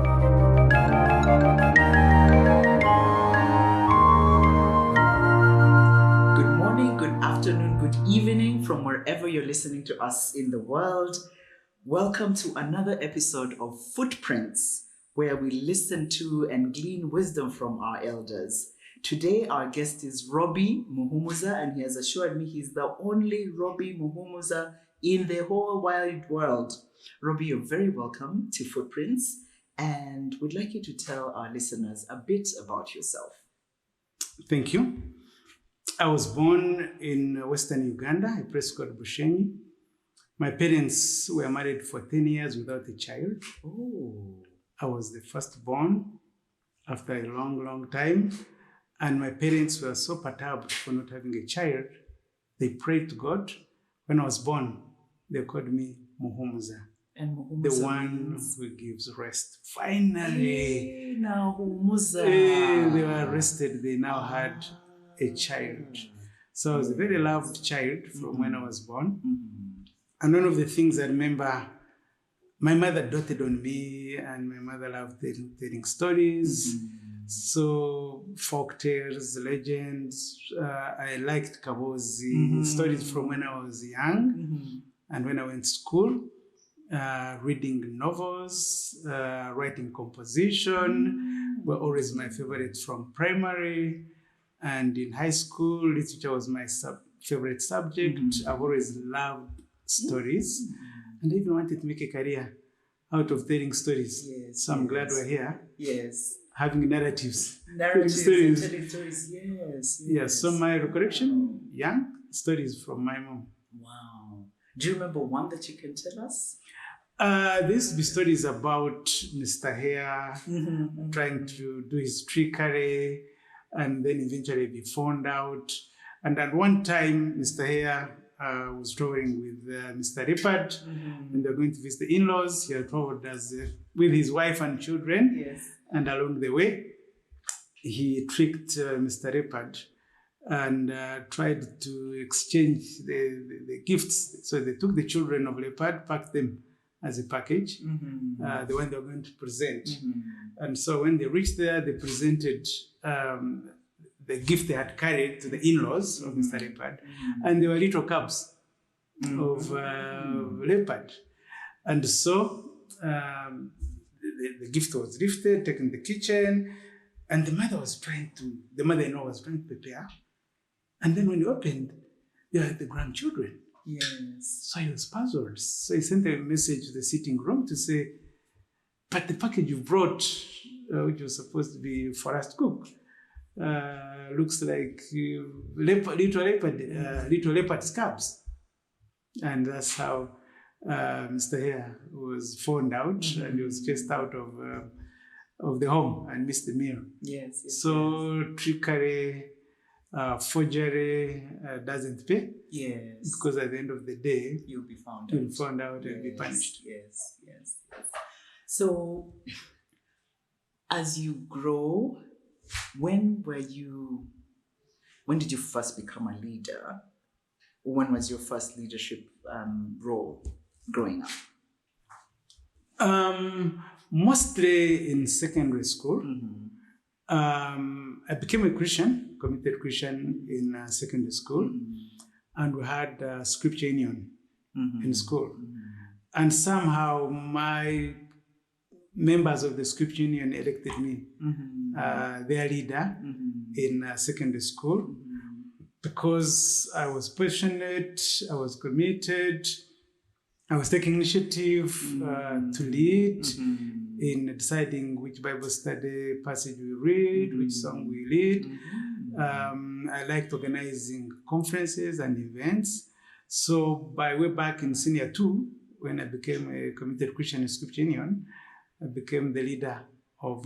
Good morning, good afternoon, good evening from wherever you're listening to us in the world. Welcome to another episode of Footprints, where we listen to and glean wisdom from our elders. Today, our guest is Robby Muhumuza, and he has assured me he's the only Robby Muhumuza in the whole wide world. Robby, you're very welcome to Footprints, and we'd like you to tell our listeners a bit about yourself. Thank you. I was born in Western Uganda, a place called Bushenyi. My parents were married for 10 years without a child. Oh. I was the firstborn after a long, long time. And my parents were so perturbed for not having a child. They prayed to God. When I was born, they called me Muhumuza. And Muhumuza The one means... who gives rest. Finally. Hey, now Muhumuza. They were rested. They now had a child. So I was a very loved child from when I was born. And one of the things I remember, my mother doted on me, and my mother loved telling stories. So folk tales, legends. I liked Kabozi, stories from when I was young. And when I went to school, reading novels, writing composition were always my favorites from primary. And in high school, literature was my favorite subject. I've always loved stories. And I even wanted to make a career out of telling stories. Yes, so I'm glad we're here. Yes. Having narratives. Narratives stories. and telling stories. Yes. Yes. So my recollection, young, stories from my mom. Wow. Do you remember one that you can tell us? These be stories about Mr. Hare trying to do his trickery, and then eventually be found out. And at one time, Mr. Hare was traveling with Mr. Rippard, and they're going to visit the in-laws. He had traveled with his wife and children. Yes. And along the way, he tricked Mr. Rippard and tried to exchange the gifts. So they took the children of Leopard, packed them as a package, the one they were going to present. And so when they reached there, they presented the gift they had carried to the in-laws of Mr. Leopard. And they were little cubs of Leopard. And so the gift was lifted, taken to the kitchen, and the mother-in-law was trying to prepare. And then when he opened, they were the grandchildren. Yes. So he was puzzled. So he sent a message to the sitting room to say, but the package you brought, which was supposed to be for us to cook, looks like little leopard scabs. And that's how Mr. Hare was found out, and he was chased out of the home and missed the meal. Yes. So trickery, forgery doesn't pay. Yes. Because at the end of the day, you'll be found out and be punished. Yes. So, as you grow, when did you first become a leader? When was your first leadership role growing up? Mostly in secondary school. I became a Christian, committed Christian in secondary school. And we had a scripture union in school. And somehow my members of the scripture union elected me their leader in secondary school because I was passionate, I was committed, I was taking initiative to lead in deciding which Bible study passage we read, which song we lead. I liked organizing conferences and events. So by way back in senior 2, when I became a committed Christian in Scripture Union, I became the leader of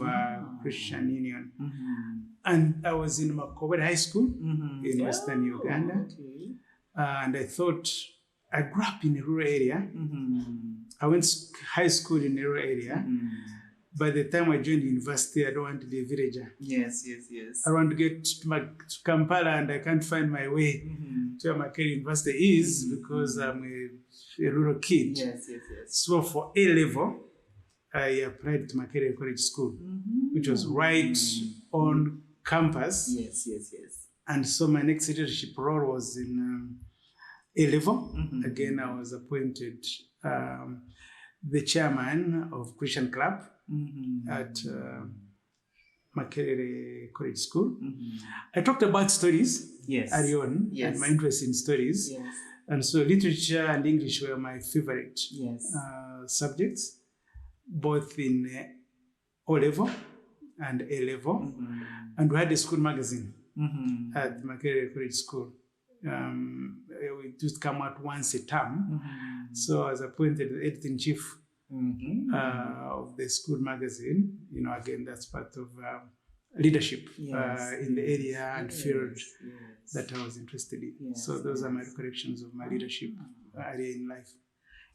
Christian Union. And I was in Makerere High School in Western Uganda. Okay. And I thought, I grew up in a rural area. I went to high school in a rural area. By the time I joined university, I don't want to be a villager. Yes. I want to get to Kampala and I can't find my way to where Makerere University is because I'm a rural kid. Yes. So for A level, I applied to Makerere College School, which was right on campus. Yes. And so my next leadership role was in A level. Again, I was appointed the chairman of Christian Club at Makerere College School. I talked about stories early on and my interest in stories. And so literature and English were my favorite subjects, both in O level and A level. And we had a school magazine at Makerere College School. It used to come out once a term. So I was appointed the editor-in-chief of the school magazine. Again, that's part of leadership in the area and field that I was interested in. So those are my recollections of my leadership area in life.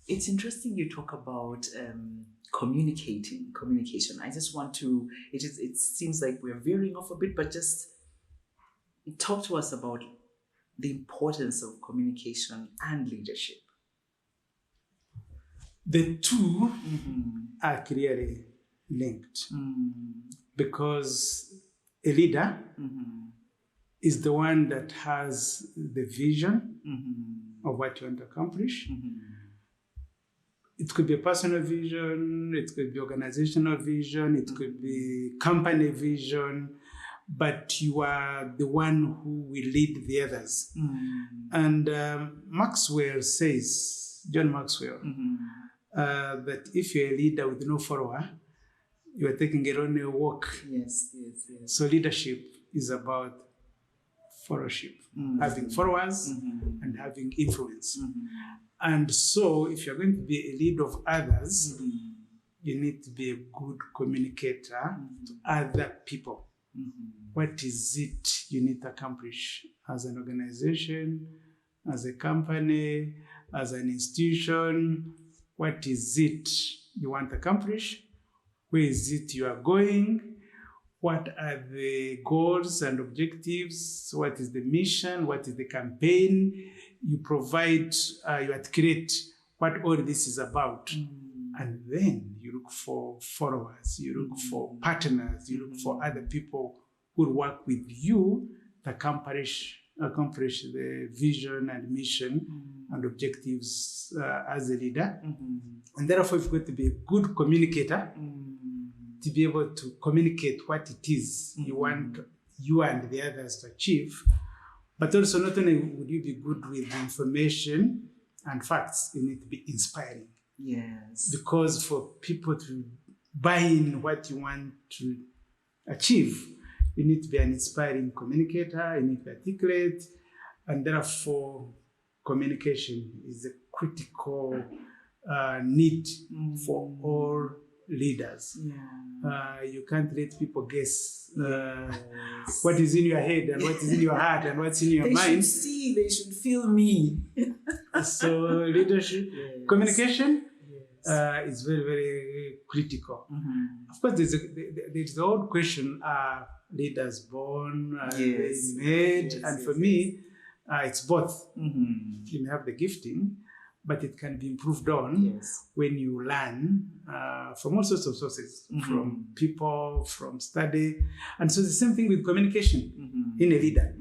It's interesting you talk about communication. I just want to, it seems like we're veering off a bit, but just talk to us about the importance of communication and leadership. The two are clearly linked because a leader is the one that has the vision of what you want to accomplish. It could be a personal vision, it could be organizational vision, it could be company vision, but you are the one who will lead the others. And Maxwell says, John Maxwell, that if you're a leader with no follower, you are taking a lonely walk. Yes. So leadership is about followership, having followers and having influence. And so if you're going to be a leader of others, you need to be a good communicator to other people. What is it you need to accomplish as an organization, as a company, as an institution? What is it you want to accomplish? Where is it you are going? What are the goals and objectives? What is the mission? What is the campaign? You provide, you articulate what all this is about. And then you look for followers, you look for partners, you look for other people who will work with you to accomplish the vision and mission and objectives as a leader. And therefore, you've got to be a good communicator to be able to communicate what it is you want you and the others to achieve. But also, not only would you be good with information and facts, you need to be inspiring. Yes. Because for people to buy in what you want to achieve, you need to be an inspiring communicator, you need to articulate, and therefore communication is a critical need for all leaders. You can't let people guess what is in your head and what is in your heart and what's in your mind. They should see, they should feel me. So leadership, communication is very, very critical. Of course, there's the old question, are leaders born, are they made? And for me, it's both. You may have the gifting, but it can be improved on when you learn from all sorts of sources, from people, from study. And so the same thing with communication in a leader.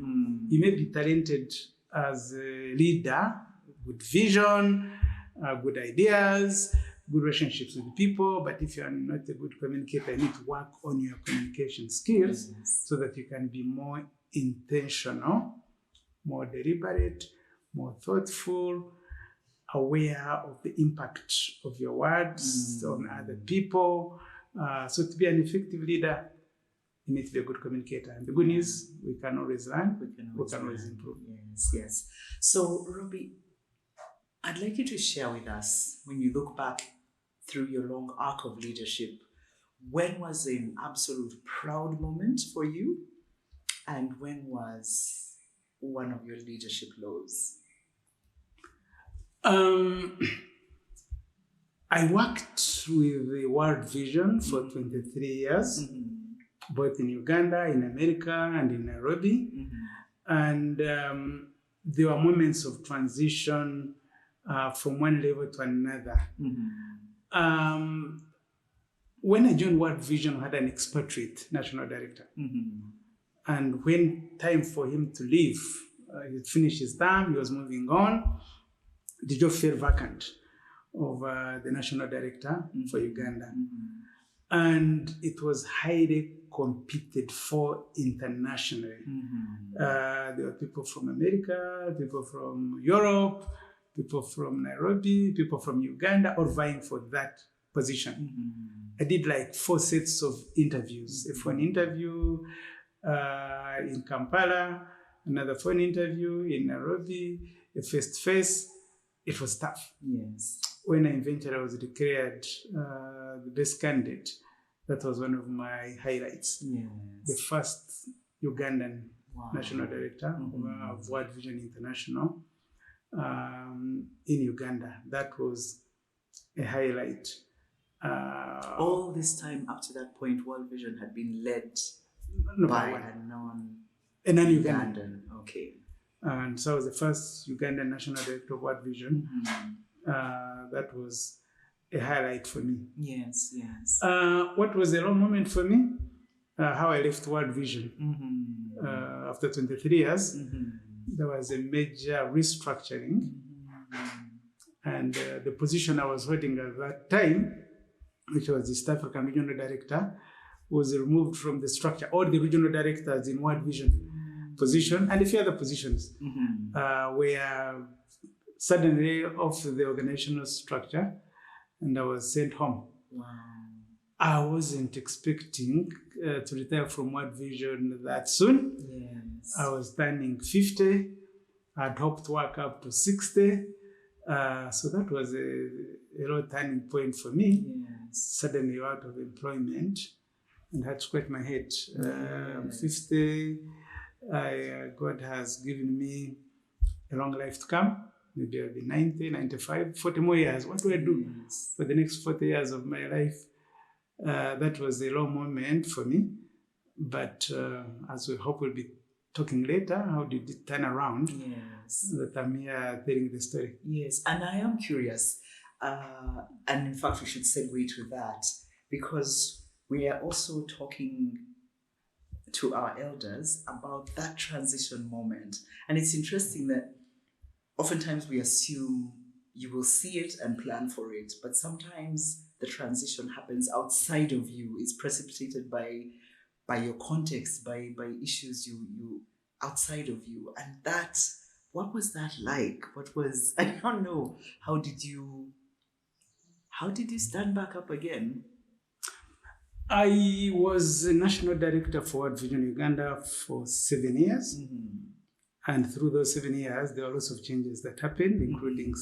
You may be talented as a leader, good vision, good ideas, good relationships with people, but if you are not a good communicator, you need to work on your communication skills so that you can be more intentional, more deliberate, more thoughtful, aware of the impact of your words on other people. So to be an effective leader, you need to be a good communicator. And the good news, we can always learn, we can always improve. Yes. So, Robby, I'd like you to share with us, when you look back through your long arc of leadership, when was an absolute proud moment for you? And when was one of your leadership lows? I worked with the World Vision for 23 years, both in Uganda, in America, and in Nairobi. And there were moments of transition from one level to another. when I joined World Vision, we had an expatriate national director. And when time for him to leave, he finished his term, he was moving on, the job fell vacant of the national director for Uganda. And it was highly competed for internationally. There were people from America, people from Europe, people from Nairobi, people from Uganda, all vying for that position. I did like 4 sets of interviews. A phone interview in Kampala, another phone interview in Nairobi, a face-to-face. It was tough. Yes. When I eventually was declared the best candidate, that was one of my highlights. Yes. The first Ugandan national director of World Vision International in Uganda. That was a highlight. All this time up to that point, World Vision had been led by a non-Ugandan. Okay. And so I was the first Ugandan national director of World Vision. That was a highlight for me. Yes, yes. What was a low moment for me? How I left World Vision. After 23 years, there was a major restructuring. And the position I was holding at that time, which was the East African Regional Director, was removed from the structure. All the regional directors in World Vision position and a few other positions were suddenly off the organizational structure, and I was sent home. Wow. I wasn't expecting to retire from World Vision that soon. Yes. I was turning 50. I'd hoped to work up to 60. So that was a real turning point for me. Yes. Suddenly out of employment and had to scratch my head. I'm 50. God has given me a long life to come. Maybe I'll be 90, 95, 40 more years. What do I do for the next 40 years of my life? That was a low moment for me. But as we hope we'll be talking later, how did it turn around? Yes. That I'm here telling the story. Yes, and I am curious. And in fact, we should segue to that because we are also talking to our elders about that transition moment. And it's interesting that oftentimes we assume you will see it and plan for it, but sometimes the transition happens outside of you. It's precipitated by your context, by issues you outside of you. And that, what was that like? What was, I don't know, how did you stand back up again? I was a national director for World Vision Uganda for 7 years. And through those 7 years, there were lots of changes that happened, including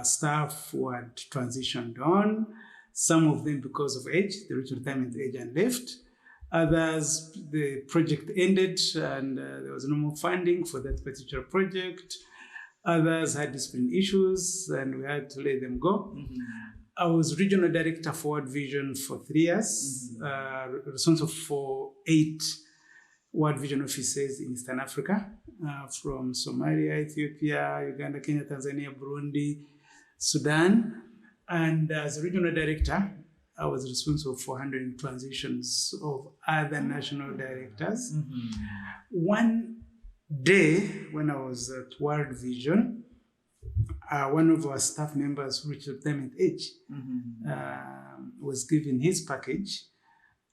staff who had transitioned on, some of them because of age, they reached retirement age and left. Others, the project ended and there was no more funding for that particular project. Others had discipline issues and we had to let them go. I was regional director for World Vision for 3 years, responsible for 8 World Vision offices in Eastern Africa, from Somalia, Ethiopia, Uganda, Kenya, Tanzania, Burundi, Sudan. And as a regional director, I was responsible for handling transitions of other national directors. One day when I was at World Vision, one of our staff members who reached retirement age was given his package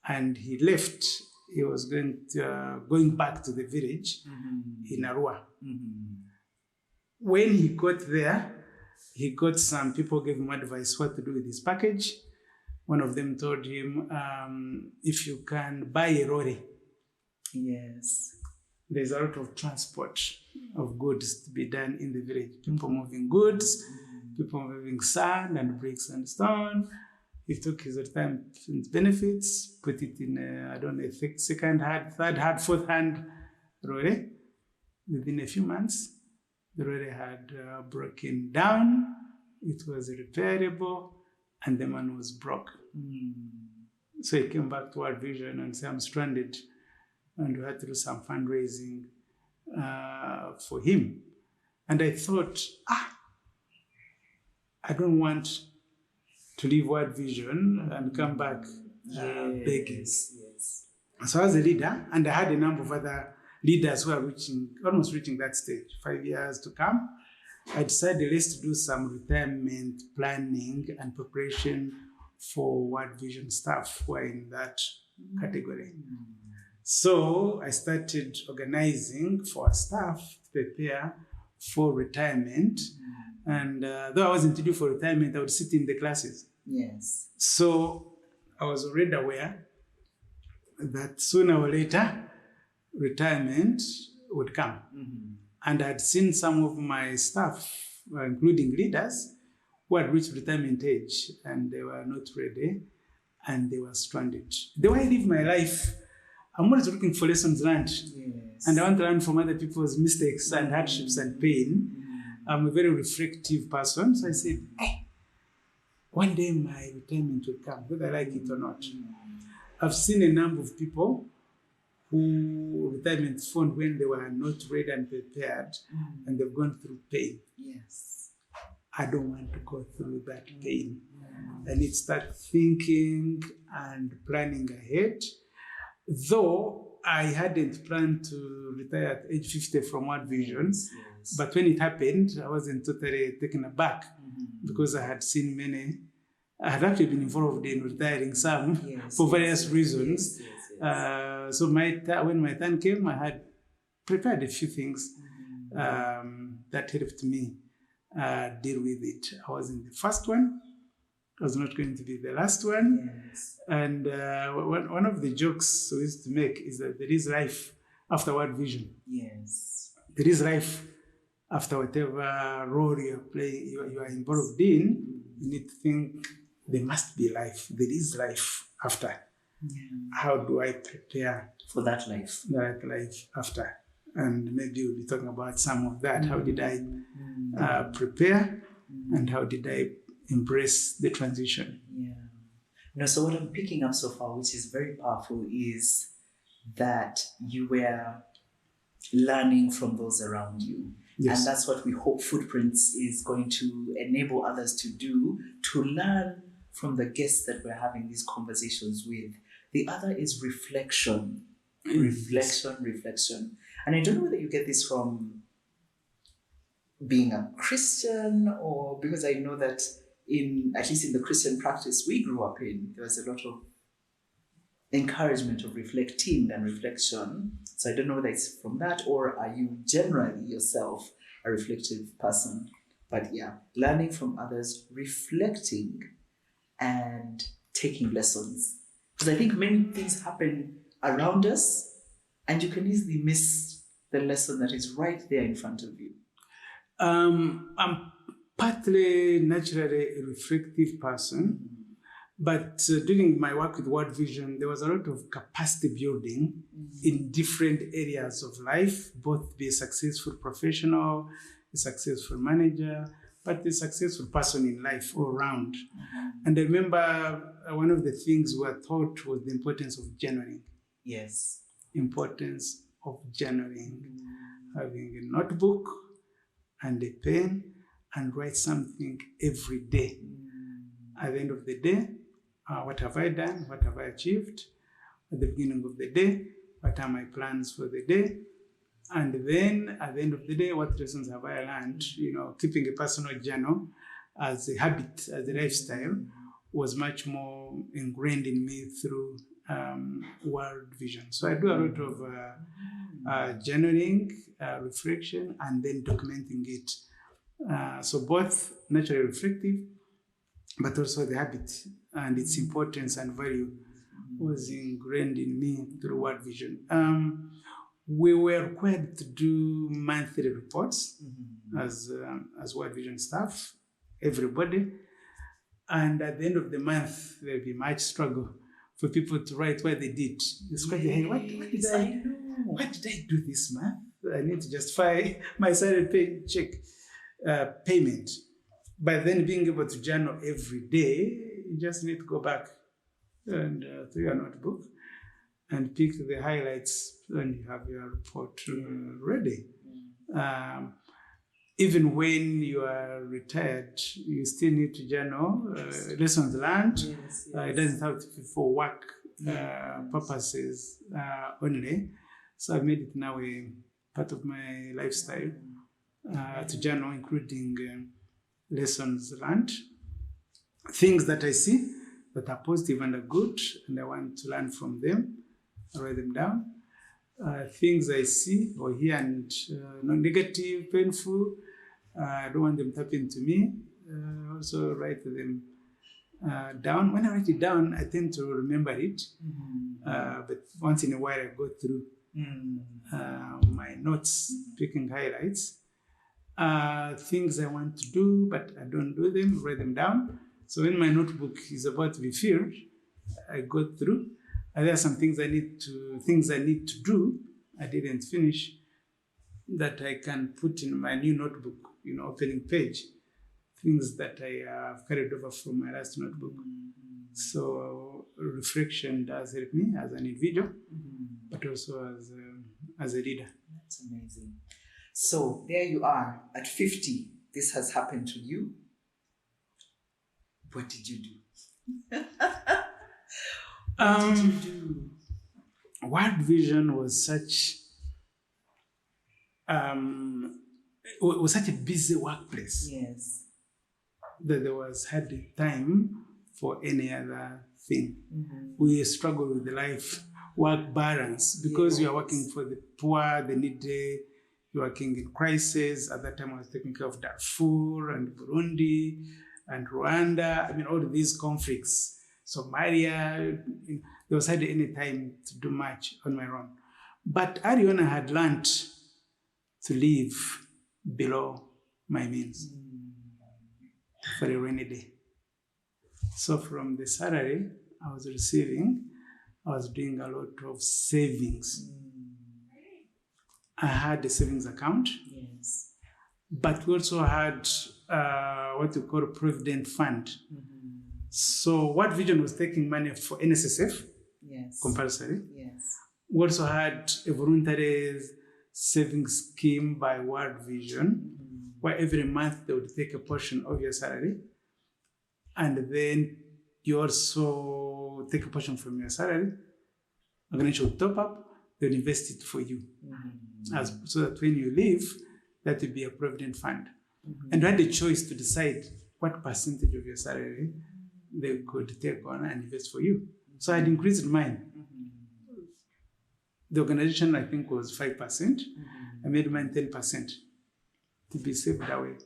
and he left. He was going back to the village in Arua. When he got there, he got some people gave him advice what to do with his package. One of them told him, if you can buy a lorry. Yes. There's a lot of transport of goods to be done in the village. People moving goods, people moving sand and bricks and stone. He took his retirement benefits, put it in a second-hand, third-hand, fourth-hand lorry. Within a few months, the lorry had broken down. It was repairable, and the man was broke. So he came back to World Vision and said, I'm stranded. And we had to do some fundraising for him. And I thought, I don't want to leave World Vision and come back begging. Yes. So I was a leader, and I had a number of other leaders who are almost reaching that stage, 5 years to come. I decided let's do some retirement planning and preparation for World Vision staff who are in that category. So I started organizing for our staff to prepare for retirement. And though I wasn't due for retirement, I would sit in the classes. Yes. So I was already aware that sooner or later, retirement would come. And I'd seen some of my staff, including leaders, who had reached retirement age and they were not ready and they were stranded. The way I live my life, I'm always looking for lessons learned. Yes. And I want to learn from other people's mistakes and hardships and pain. I'm a very reflective person. So I said, hey, one day my retirement will come, whether I like it or not. I've seen a number of people who retirement found when they were not ready and prepared, and they've gone through pain. Yes. I don't want to go through that pain. I need to start thinking and planning ahead. Though I hadn't planned to retire at age 50 from World Vision, but when it happened, I wasn't totally taken aback because I had seen many. I had actually been involved in retiring some for various reasons. So when my time came, I had prepared a few things that helped me deal with it. I wasn't the first one. I was not going to be the last one. Yes. And one of the jokes we used to make is that there is life after World Vision. Yes. There is life after whatever role you are playing, you are involved in. You need to think there must be life. There is life after. How do I prepare for that life? That life after. And maybe we'll be talking about some of that. How did I prepare and how did I embrace the transition? So what I'm picking up so far, which is very powerful, is that you were learning from those around you. Yes. And that's what we hope Footprints is going to enable others to do, to learn from the guests that we're having these conversations with. The other is reflection. Reflection. And I don't know whether you get this from being a Christian or because I know that at least in the Christian practice we grew up in, there was a lot of encouragement of reflecting and reflection. So I don't know whether it's from that or are you generally yourself a reflective person? But learning from others, reflecting and taking lessons. Because I think many things happen around us and you can easily miss the lesson that is right there in front of you. I'm partly naturally a reflective person, but during my work with World Vision, there was a lot of capacity building in different areas of life, both be a successful professional, a successful manager, but a successful person in life all around. And I remember one of the things we were taught was the importance of journaling. Yes. Importance of journaling. Having a notebook and a pen and write something every day. At the end of the day, what have I done? What have I achieved? At the beginning of the day, what are my plans for the day? And then at the end of the day, what lessons have I learned? Keeping a personal journal as a habit, as a lifestyle, was much more ingrained in me through World Vision. So I do a lot of journaling, reflection, and then documenting it. So both naturally reflective, but also the habit and its importance and value was ingrained in me through World Vision. We were required to do monthly reports as World Vision staff, everybody. And at the end of the month, there'll be much struggle for people to write what they did. It's quite, hey, what did I do this month? I need to justify my salary check payment. But then being able to journal every day, you just need to go back and through your notebook and pick the highlights and you have your report ready. even when you are retired, you still need to journal lessons learned. It doesn't have to be for work purposes only. So I've made it now a part of my lifestyle to journal, including lessons learned, things that I see that are positive and are good, and I want to learn from them. I write them down. Things I see or hear and negative, painful, I don't want them to happen to me. Also write them down. When I write it down, I tend to remember it, but once in a while I go through my notes, picking highlights. Things I want to do, but I don't do them, write them down. So when my notebook is about to be filled, I go through. There are some things I need to do, I didn't finish, that I can put in my new notebook, opening page, things that I have carried over from my last notebook. So reflection does help me as an individual, but also as a leader. That's amazing. So there you are at 50. This has happened to you. What did you do? What did you do? World Vision was such a busy workplace. Yes. That there was hardly time for any other thing. We struggle with the life-work balance because you are working for the poor, the needy. You're working in crisis. At that time, I was taking care of Darfur and Burundi and Rwanda. I mean, all of these conflicts. Somalia, there was hardly any time to do much on my own. But Ariana had learned to live below my means for a rainy day. So from the salary I was receiving, I was doing a lot of savings. I had a savings account, yes, but we also had what we call a provident fund. So World Vision was taking money for NSSF, yes, compulsory. yes. We also had a voluntary savings scheme by World Vision, where every month they would take a portion of your salary, and then you also take a portion from your salary. Organization would top up, they would invest it for you, so that when you leave, that would be a provident fund. And you had the choice to decide what percentage of your salary they could take on and invest for you. So I'd increased mine. The organization, I think, was 5%. I made mine 10% to be saved away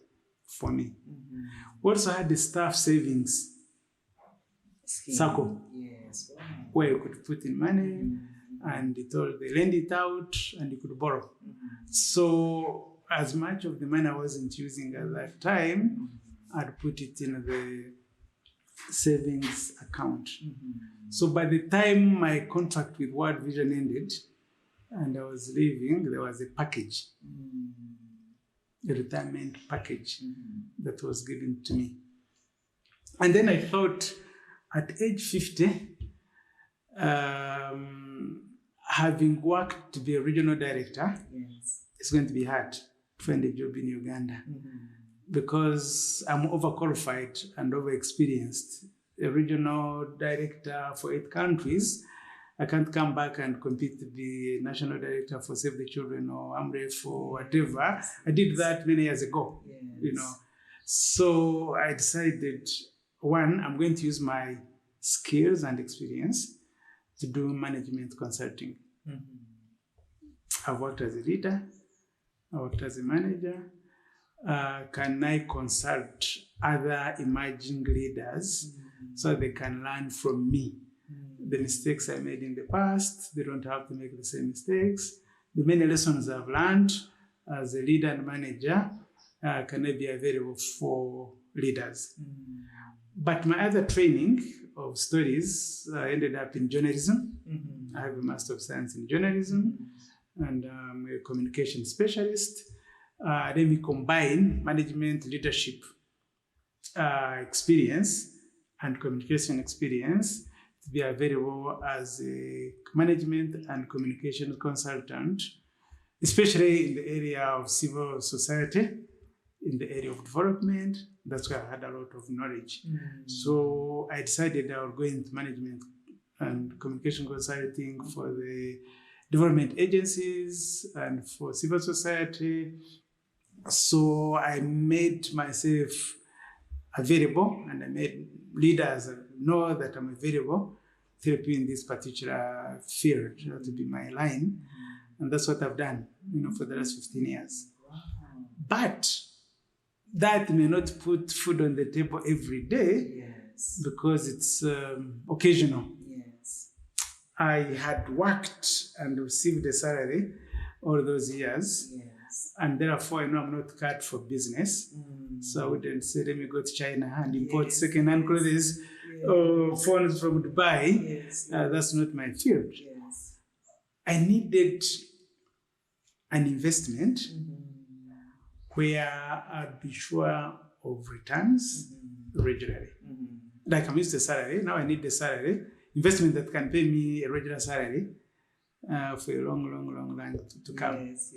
for me. We also had the staff savings circle, yes, wow, where you could put in money and they lend it out and you could borrow. So as much of the money I wasn't using at that time, I'd put it in the savings account. So by the time my contract with World Vision ended and I was leaving, there was a package, a retirement package that was given to me. And then I thought at age 50, having worked to be a regional director, yes, it's going to be hard to find a job in Uganda. Because I'm overqualified and overexperienced. A regional director for 8 countries, I can't come back and compete to be a national director for Save the Children or AMREF or whatever. I did that many years ago, So I decided, one, I'm going to use my skills and experience to do management consulting. I've worked as a leader, I worked as a manager. Can I consult other emerging leaders so they can learn from me? The mistakes I made in the past, they don't have to make the same mistakes. The many lessons I've learned as a leader and manager can I be available for leaders. But my other training of studies ended up in journalism. I have a Master of Science in journalism and I'm a communication specialist. Then we combine management, leadership experience and communication experience to be available as a management and communication consultant, especially in the area of civil society in the area of development. That's where I had a lot of knowledge. So I decided I would go into management and communication consulting for the development agencies and for civil society. So I made myself available, and I made leaders know that I'm available to help you in this particular field, to be my line. And that's what I've done, for the last 15 years. Wow. But that may not put food on the table every day. Yes. Because it's occasional. Yes. I had worked and received a salary all those years. Yes. And therefore, I'm not cut for business. So I wouldn't say, let me go to China and import second-hand clothes or phones from Dubai. Yes. That's not my field. Yes. I needed an investment where I'd be sure of returns regularly. Like I'm used to salary, now I need the salary. Investment that can pay me a regular salary for a long time to come. Yes.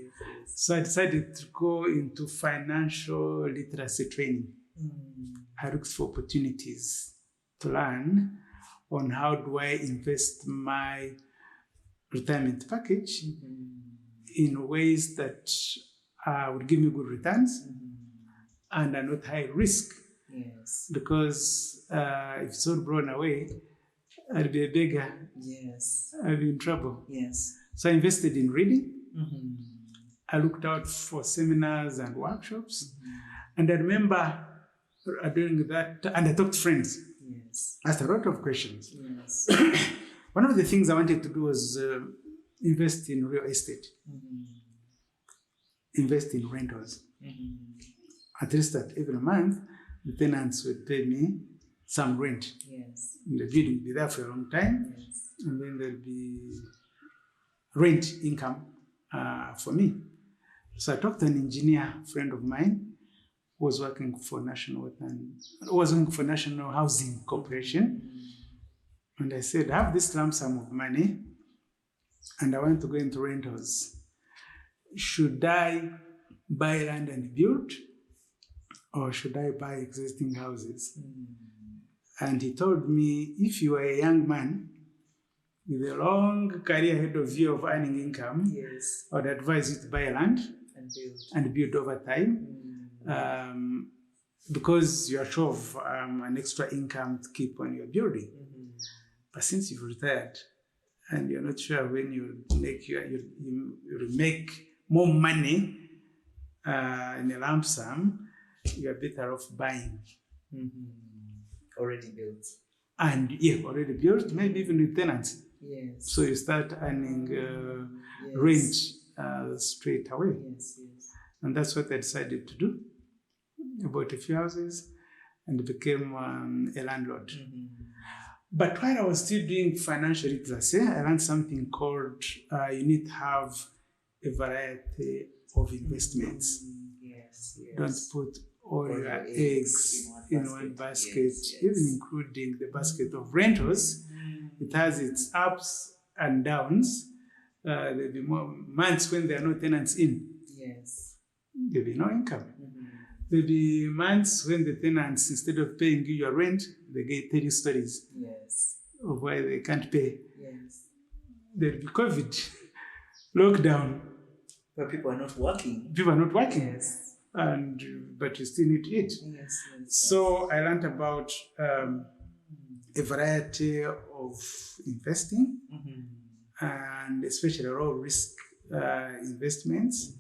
So I decided to go into financial literacy training. I looked for opportunities to learn on how do I invest my retirement package in ways that would give me good returns and are not high risk. Yes. Because if it's all blown away, I'll be a beggar. Yes. I'll be in trouble. Yes. So I invested in reading. I looked out for seminars and workshops. And I remember doing that, and I talked to friends. Yes. Asked a lot of questions. Yes. One of the things I wanted to do was invest in real estate. Invest in rentals. At least that every month, the tenants would pay me some rent. Yes. The building will be there for a long time, Yes. and then there'll be rent income for me. So I talked to an engineer friend of mine who was working for National Housing Corporation, and I said, I have this lump sum of money, and I want to go into rentals. Should I buy land and build, or should I buy existing houses? And he told me, if you are a young man with a long career ahead of you of earning income, Yes. I would advise you to buy land and build over time, because you are sure of an extra income to keep on your building. But since you've retired and you're not sure when you'll make more money in a lump sum, you're better off buying. Already built. And already built, maybe even with tenants. Yes. So you start earning rent straight away. Yes. And that's what I decided to do. I bought a few houses and became a landlord. But while I was still doing financial literacy, I learned something called you need to have a variety of investments. Yes. Don't put all your eggs in one basket, even including the basket of rentals. It has its ups and downs. There'll be more months when there are no tenants in. Yes. There'll be no income. There'll be months when the tenants, instead of paying you your rent, they tell you stories of why they can't pay. Yes. There'll be COVID, lockdown. But people are not working. Yes. But you still need to eat. Yes. So I learned about a variety of investing, and especially low risk investments.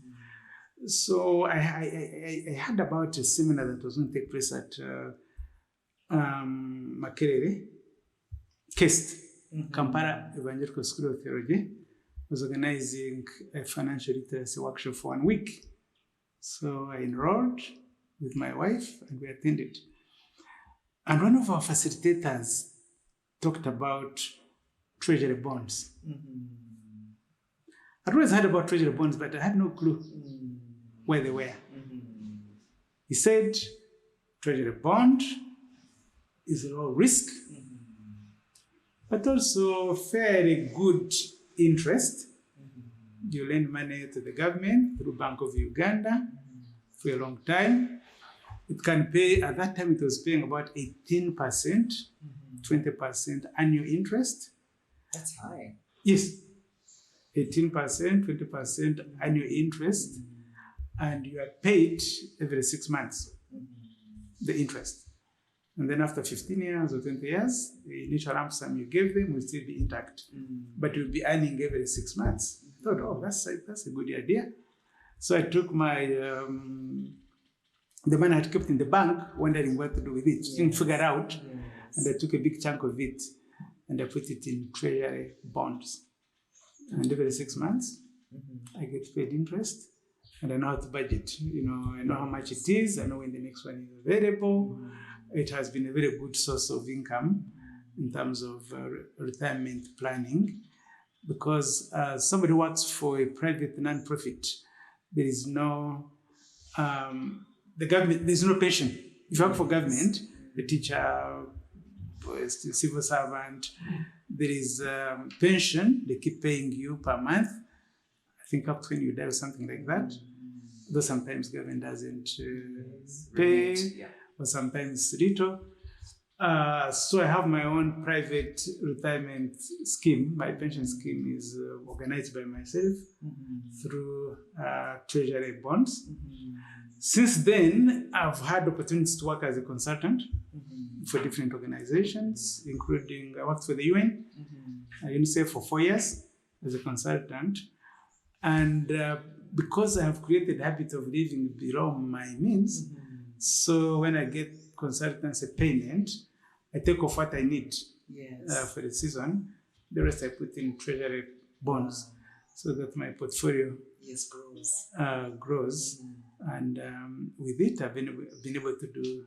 So I heard about a seminar that was going to take place at Makerere College, Kampala Evangelical School of Theology, was organizing a financial literacy workshop for 1 week. So I enrolled with my wife and we attended. And one of our facilitators talked about treasury bonds. I'd always heard about treasury bonds, but I had no clue where they were. He said, treasury bond is low risk, but also fairly good interest. You lend money to the government through Bank of Uganda, for a long time. It can pay, at that time it was paying about 18%, 20% annual interest. That's high. Yes, 18%, 20% annual interest, and you are paid every 6 months, the interest. And then after 15 years or 20 years, the initial lump sum you gave them will still be intact, but you'll be earning every 6 months. I thought, oh, that's a good idea. So I took my, the money I had kept in the bank, wondering what to do with it. Didn't figure it out. And I took a big chunk of it and I put it in treasury bonds. And every 6 months, I get paid interest. And I know how to budget. I know how much it is. I know when the next one is available. It has been a very good source of income in terms of retirement planning, because somebody works for a private non-profit. There is no the government. There is no pension. If you work for government, the teacher, civil servant, there is pension. They keep paying you per month. I think up to when you die or something like that. Though sometimes government doesn't pay, or sometimes little. So I have my own private retirement scheme. My pension scheme is organized by myself through treasury bonds. Since then, I've had opportunities to work as a consultant for different organizations, including I worked for the UN, UNICEF for 4 years as a consultant. And because I have created a habit of living below my means, so when I get consultancy payment, I take off what I need for the season. The rest I put in treasury bonds so that my portfolio grows. And with it, I've been able to do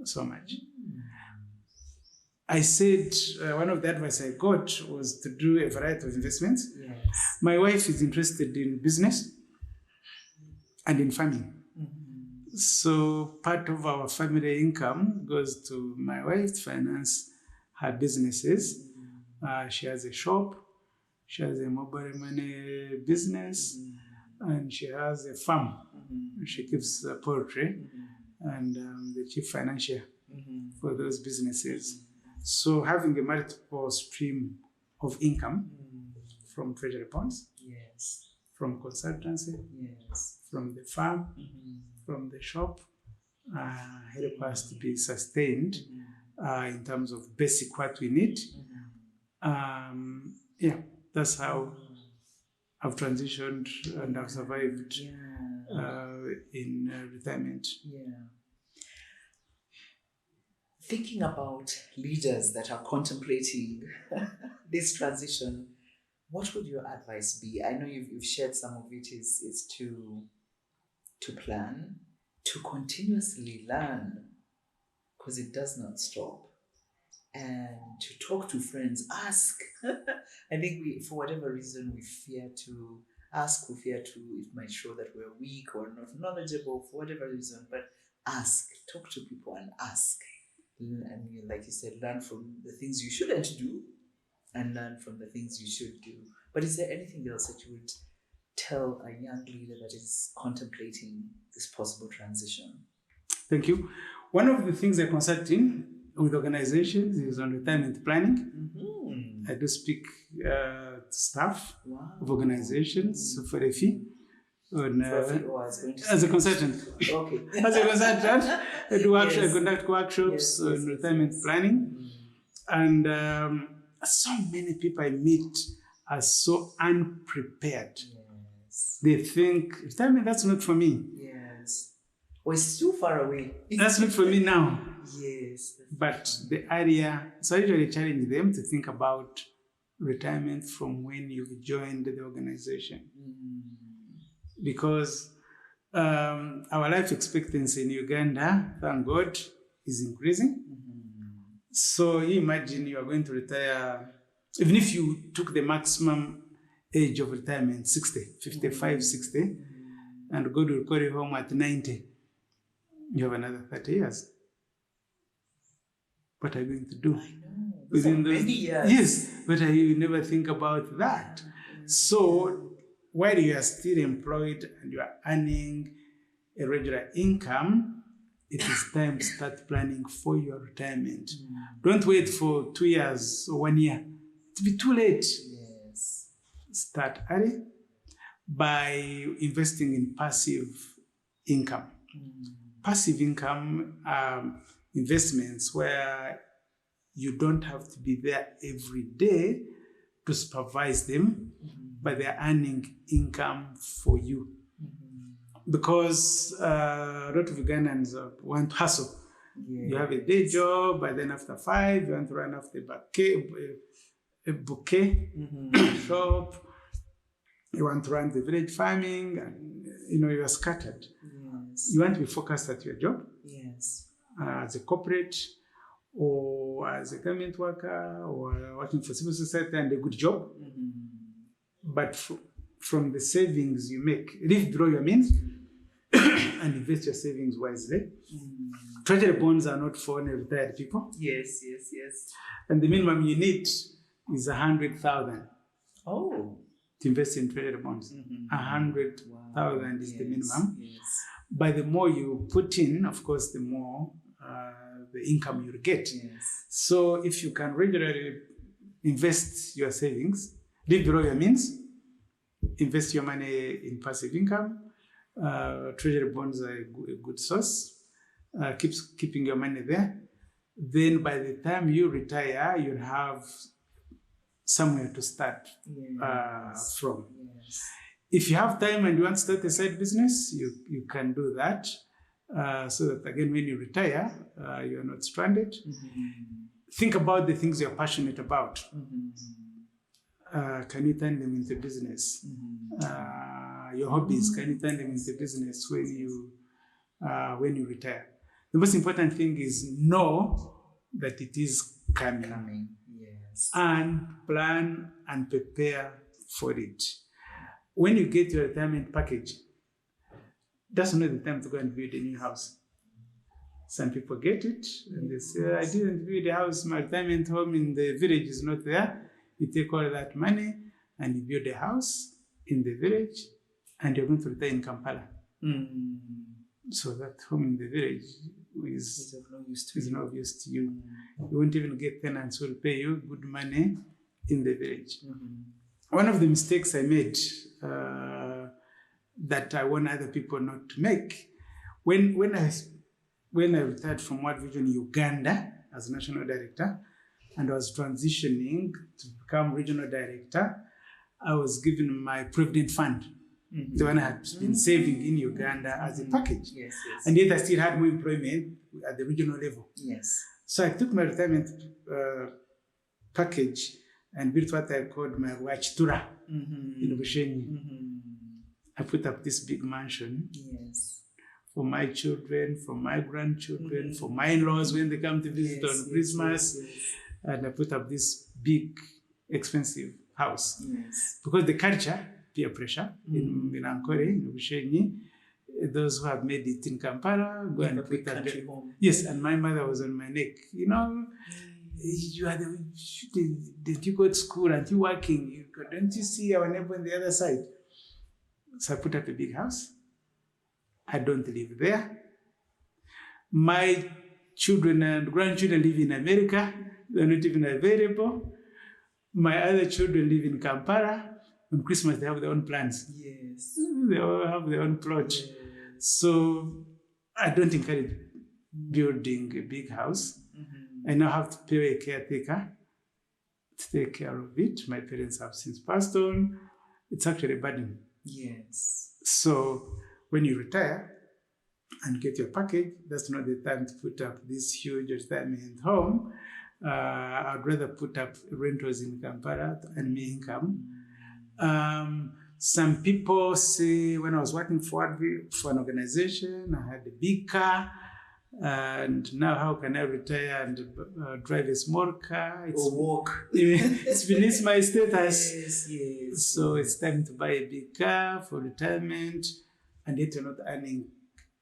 so much. I said one of the advice I got was to do a variety of investments. My wife is interested in business and in farming. So part of our family income goes to my wife to finance her businesses. She has a shop, she has a mobile money business, and she has a farm. She keeps poultry and the chief financier for those businesses. So having a multiple stream of income from treasury bonds, from consultancy, from the farm, from the shop, help us to be sustained in terms of basic what we need. That's how I've transitioned and I've survived in retirement. Thinking about leaders that are contemplating this transition, what would your advice be? I know you've shared some of it is to plan, to continuously learn, because it does not stop, and to talk to friends, ask. I think for whatever reason, we fear to ask, it might show that we're weak or not knowledgeable for whatever reason, but ask, talk to people and ask. And like you said, learn from the things you shouldn't do and learn from the things you should do. But is there anything else that you would tell a young leader that is contemplating this possible transition? Thank you. One of the things I consult in with organizations is on retirement planning. I do speak to staff of organizations for a fee. As a consultant. Okay. As a consultant, I conduct workshops on retirement planning. And so many people I meet are so unprepared. They think, retirement, that's not for me. Or it's too far away. That's not for me now. But the area, so I usually challenge them to think about retirement from when you've joined the organization. Because our life expectancy in Uganda, thank God, is increasing. So you imagine you are going to retire, even if you took the maximum age of retirement, 60, 55, 60, and God will call you home at 90, you have another 30 years. What are you going to do? I know. Within those many years. Yes, but you never think about that. So while you are still employed and you are earning a regular income, it is time to start planning for your retirement. Don't wait for 2 years or 1 year. It'll be too late. Yes. Start early by investing in passive income. Passive income investments where you don't have to be there every day to supervise them, but they're earning income for you. Because a lot of Ugandans want to hustle. Yes. You have a day job, but then after 5, you want to run after a bouquet shop. You want to run the village farming, and you are scattered. Yes. You want to be focused at your job. Yes. As a corporate, or as a government worker, or working for civil society and a good job. But from the savings you make, live below your means and invest your savings wisely. Treasury bonds are not for only retired people. Yes. And the minimum you need is 100,000. Oh. To invest in treasury bonds. 100,000 is the minimum. Yes. But the more you put in, of course, the more the income you'll get. Yes. So if you can regularly invest your savings, live below your means, invest your money in passive income, treasury bonds are a good source, keeping your money there. Then by the time you retire, you'll have somewhere to start from. Yes. If you have time and you want to start a side business, you can do that. So that again, when you retire, you're not stranded. Think about the things you're passionate about. Can you turn them into business? Your hobbies, can you turn them into business when you retire? The most important thing is know that it is coming. Yes. And plan and prepare for it. When you get your retirement package, that's not the time to go and build a new house. Some people get it and they say, I didn't build a house, my retirement home in the village is not there. You take all that money and you build a house in the village and you're going to retire in Kampala. So that home in the village is of no use to you. You won't even get tenants who will pay you good money in the village. One of the mistakes I made that I want other people not to make, when I retired from World Vision Uganda as national director and I was transitioning to become regional director, I was given my provident fund, the one I had been saving in Uganda as a package. Yes. And yet I still had more employment at the regional level. Yes. So I took my retirement package and built what I called my Wachitura in Bushenyi. I put up this big mansion for my children, for my grandchildren, for my in-laws when they come to visit on Christmas. And I put up this big, expensive house. Because the culture, peer pressure, in Ankore, in Bushenyi, those who have made it in Kampala, go and put up their home. Yes, and my mother was on my neck. You are did you go to school? Aren't you working? Don't you see our neighbor on the other side? So I put up a big house. I don't live there. My children and grandchildren live in America. They're not even available. My other children live in Kampala. On Christmas, they have their own plans. Yes. They all have their own plot. Yes. So I don't encourage building a big house. I now have to pay a caretaker to take care of it. My parents have since passed on. It's actually a burden. Yes. So when you retire and get your package, that's not the time to put up this huge retirement home. I'd rather put up rentals in Kampala and me income. Some people say when I was working for an organization, I had a big car. And now how can I retire and drive a small car? Or walk. It's beneath my status. Yes. So it's time to buy a big car for retirement, and yet you're not earning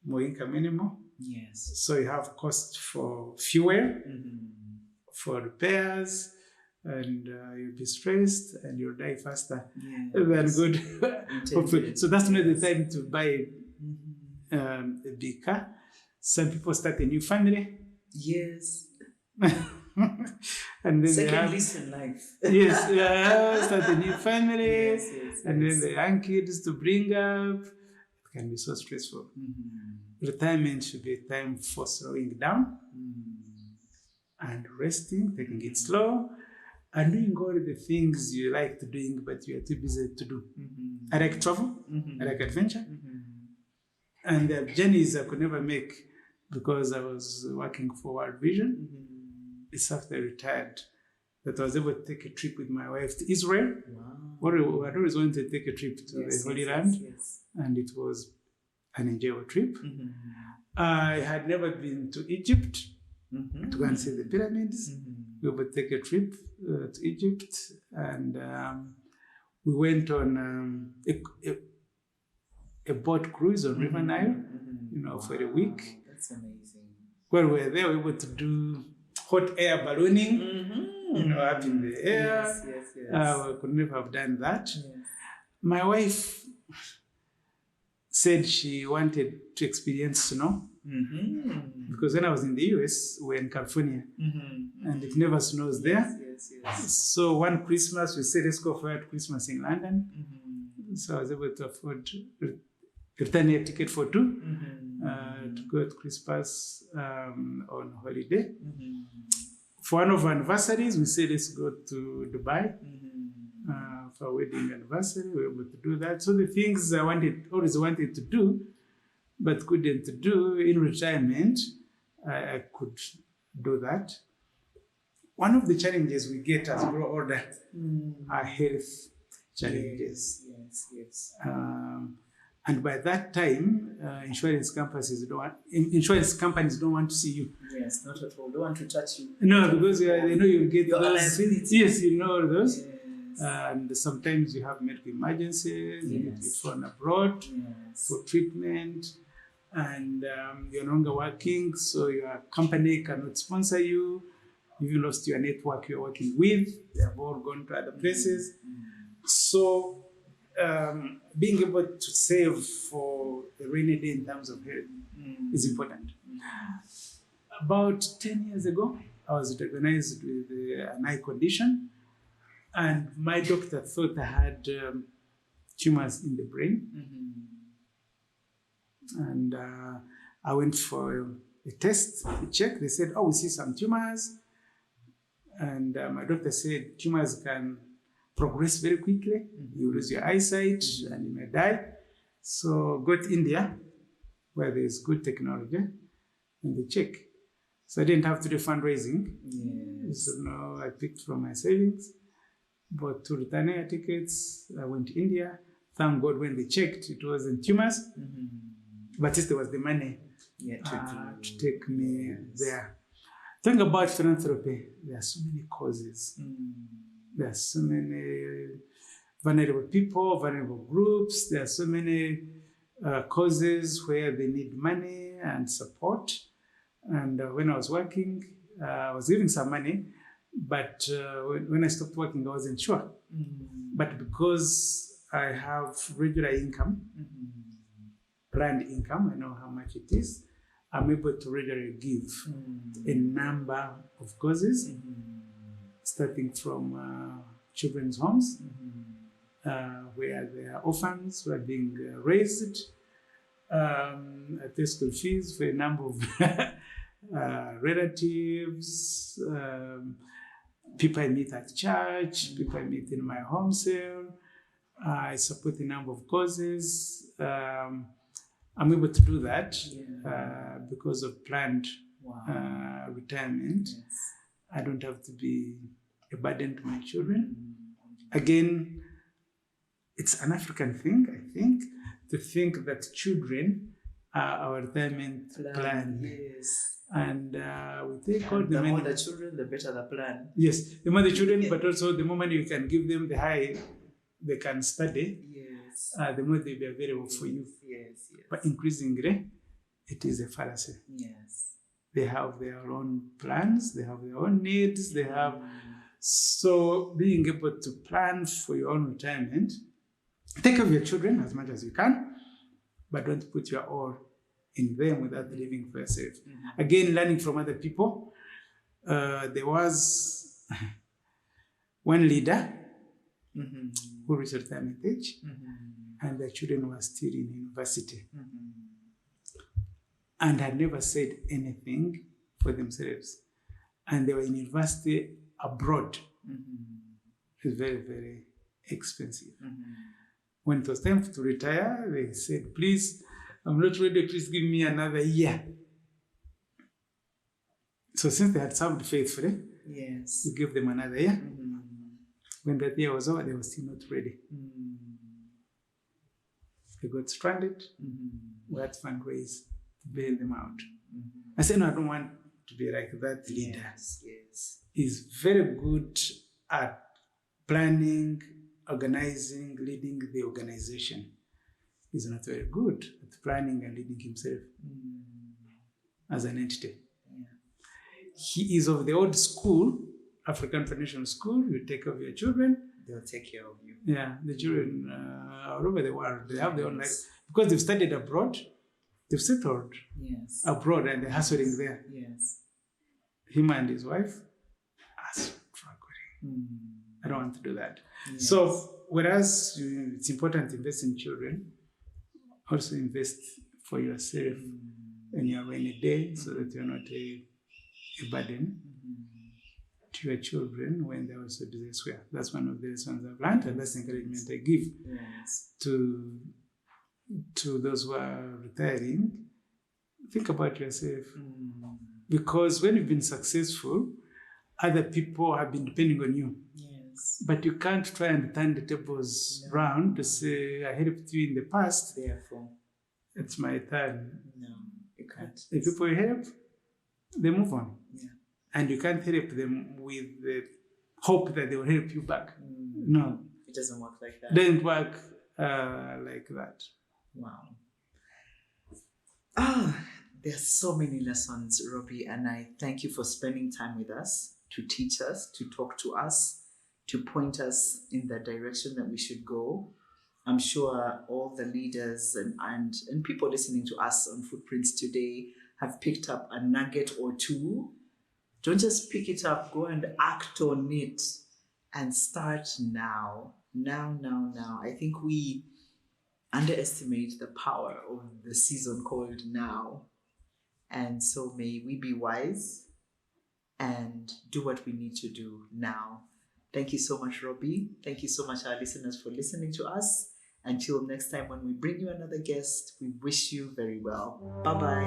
more income anymore. Yes. So you have cost for fuel, for repairs, and you'll be stressed and you'll die faster than good. So that's not the time to buy a big car. Some people start a new family. Yes. And then Second lease in life. yes, start a new family. Yes, and then the young kids to bring up. It can be so stressful. Retirement should be a time for slowing down and resting, taking it slow, and doing all the things you like to doing, but you are too busy to do. I like travel, I like adventure, and the journeys I could never make because I was working for World Vision. It's after I retired that I was able to take a trip with my wife to Israel. Wow. I always wanted to take a trip to the Holy Land, and it was an enjoyable trip. I had never been to Egypt to go and see the pyramids. We would take a trip to Egypt, and we went on a boat cruise on River Nile, for a week. That's amazing. While we were there, we were able to do hot air ballooning, up in the air. Yes. We could never have done that. Yes. My wife said she wanted to experience snow. Because when I was in the US, we were in California, and it never snows there. Yes. So one Christmas, we said, let's go for Christmas in London. So I was able to afford a return air ticket for two to go to Christmas on holiday. For one of our anniversaries, we said, let's go to Dubai for a wedding anniversary. We were able to do that. So the things I always wanted to do, but couldn't do in retirement, I could do that. One of the challenges we get as we grow older are health challenges. Yes. And by that time, insurance companies don't want to see you. Yes, not at all. Don't want to touch you. No, because they know you'll get your those. liability. Yes, you know those. Yes. And sometimes you have medical emergencies. You need to be flown abroad for treatment. And you're no longer working, so your company cannot sponsor you. You lost your network you're working with. They have all gone to other places. So being able to save for a rainy day in terms of health is important. About 10 years ago, I was diagnosed with an eye condition, and my doctor thought I had tumors in the brain. And I went for a test, a check. They said, we see some tumors. And my doctor said, tumors can progress very quickly. You lose your eyesight and you may die. So go to India, where there's good technology, and they check. So I didn't have to do fundraising. So no, I picked from my savings, bought 2 return air tickets. I went to India. Thank God when they checked, it wasn't tumors. But there was the money to take me there. Talking about philanthropy, there are so many causes. There are so many vulnerable people, vulnerable groups. There are so many causes where they need money and support. And when I was working, I was giving some money, but when I stopped working, I wasn't sure. But because I have regular income, planned income, I know how much it is, I'm able to regularly give a number of causes, starting from children's homes, where there are orphans who are being raised. I pay school fees for a number of relatives, people I meet at church, people I meet in my home cell. I support a number of causes. I'm able to do that because of planned retirement. I don't have to be a burden to my children. Again, it's an African thing, I think, to think that children are our retirement plan. And we take all the more the children, the better the plan. Yes, the more the children, but also the more money you can give them, the higher they can study. The more they'll be available for you. But increasingly, it is a fallacy. They have their own plans, they have their own needs, they have. So being able to plan for your own retirement, take care of your children as much as you can, but don't put your all in them without living for yourself. Again, learning from other people. There was one leader who reached retirement age, and the children were still in university and had never said anything for themselves. And they were in university abroad. It's very, very expensive. When it was time to retire, they said, please, I'm not ready, please give me another year. So since they had served faithfully, we gave them another year. When that year was over, they were still not ready. They got stranded. We had to fundraise to bail them out. I said, no, I don't want to be like that leader. He's very good at planning, organizing, leading the organization. He's not very good at planning and leading himself as an entity. He is of the old school, African Foundation School. You take care of your children. They'll take care of you. Yeah, the children all over the world, they have their own life. Because they've studied abroad, they've settled abroad and they're hustling there. Him and his wife are struggling. I don't want to do that. So, whereas it's important to invest in children, also invest for yourself in your rainy day so that you're not a burden to your children when they're also busy elsewhere. That's one of the lessons I've learned, and that's the encouragement I give to those who are retiring. Think about yourself. Because when you've been successful, other people have been depending on you. But you can't try and turn the tables round to say, I helped you in the past, therefore it's my turn. No, you can't. If people help, they move on. And you can't help them with the hope that they will help you back. No. It doesn't work like that. It doesn't work like that. Wow. There's so many lessons, Robby, and I thank you for spending time with us, to teach us, to talk to us, to point us in the direction that we should go. I'm sure all the leaders and people listening to us on Footprints today have picked up a nugget or two. Don't just pick it up, go and act on it and start now. Now. I think we underestimate the power of the season called now. And so may we be wise and do what we need to do now. Thank you so much, Robby. Thank you so much, our listeners, for listening to us. Until next time, when we bring you another guest, we wish you very well. Bye-bye.